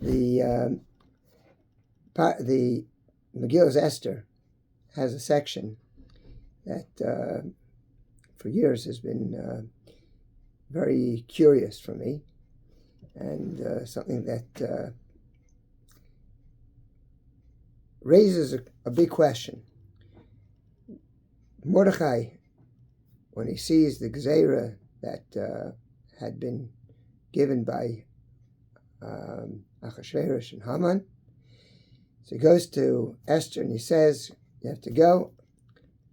The Megilas Esther has a section that for years has been very curious for me, and something that raises a big question. Mordechai, when he sees the Gzeira that had been given by Achashverosh and Haman, so he goes to Esther and he says, you have to go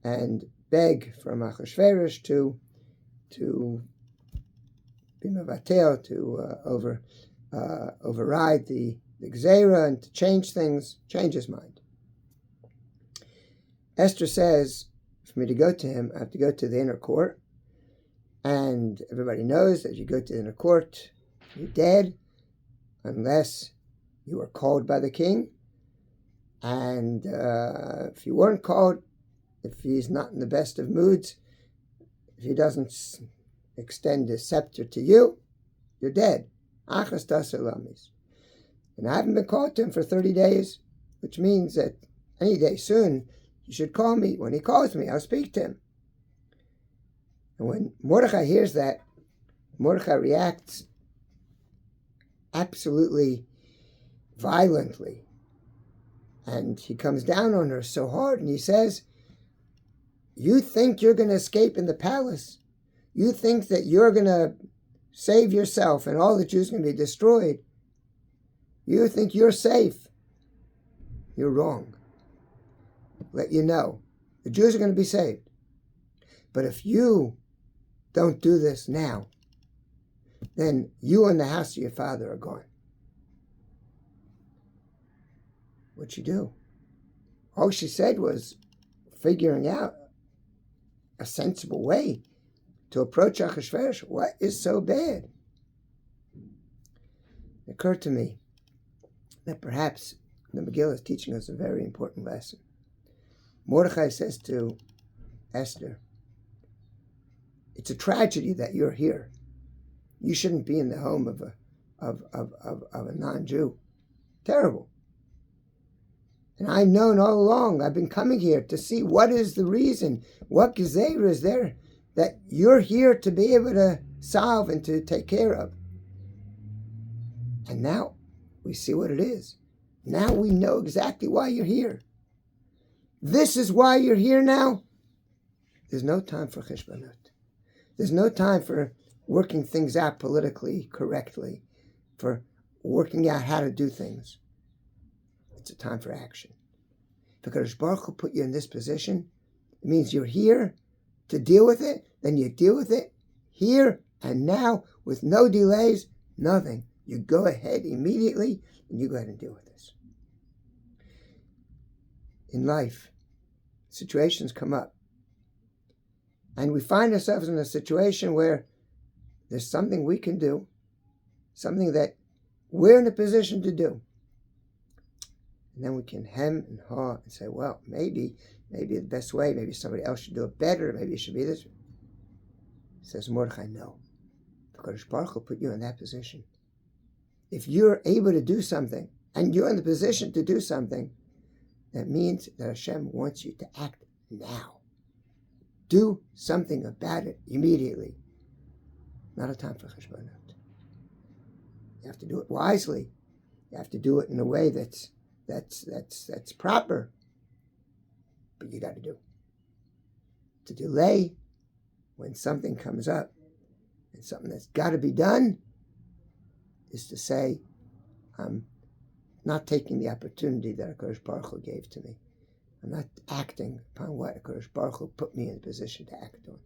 and beg from Achashverosh to be mevatel, to override the Gzeira and to change things, change his mind. Esther says, for me to go to him, I have to go to the inner court, and everybody knows that if you go to the inner court, you're dead, unless you are called by the king. And if you weren't called, if he's not in the best of moods, if he doesn't extend his scepter to you, you're dead. Achas taselamis. And I haven't been called to him for 30 days, which means that any day soon, you should call me. When he calls me, I'll speak to him. And when Mordechai hears that, Mordechai reacts absolutely violently. And he comes down on her so hard and he says, you think you're going to escape in the palace? You think that you're going to save yourself and all the Jews are going to be destroyed? You think you're safe? You're wrong. Let you know, the Jews are going to be saved. But if you don't do this now, then you and the house of your father are gone. What'd she do? All she said was figuring out a sensible way to approach Achashverosh. What is so bad? It occurred to me that perhaps the Megillah is teaching us a very important lesson. Mordechai says to Esther, it's a tragedy that you're here. You shouldn't be in the home of a non-Jew. Terrible. And I've known all along, I've been coming here to see what is the reason, what Gezeira is there that you're here to be able to solve and to take care of. And now we see what it is. Now we know exactly why you're here. This is why you're here now. There's no time for cheshbonot. There's no time for working things out politically correctly, for working out how to do things. It's a time for action. Because Baruch Hu put you in this position, it means you're here to deal with it, then you deal with it here and now with no delays, nothing. You go ahead immediately and you go ahead and deal with this. In life, situations come up. And we find ourselves in a situation where there's something we can do, something that we're in a position to do. And then we can hem and haw and say, well, maybe the best way, maybe somebody else should do it better, maybe it should be this. Says Mordechai, no. Because Baruch Hu put you in that position. If you're able to do something, and you're in the position to do something, that means that Hashem wants you to act now. Do something about it immediately. Not a time for cheshbonot. You have to do it wisely. You have to do it in a way that's proper. But you got to do. To delay when something comes up and something that's got to be done is to say, I'm not taking the opportunity that HaKadosh Baruch Hu gave to me. I'm not acting upon what HaKadosh Baruch Hu put me in a position to act on.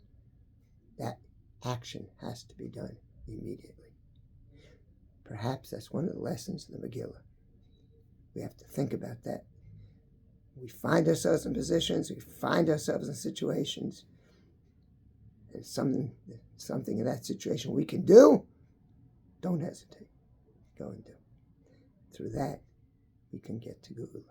That action has to be done immediately. Perhaps that's one of the lessons of the Megillah. We have to think about that. We find ourselves in positions, we find ourselves in situations, and something in that situation we can do, don't hesitate. Go and do. Through that, we can get to Geula.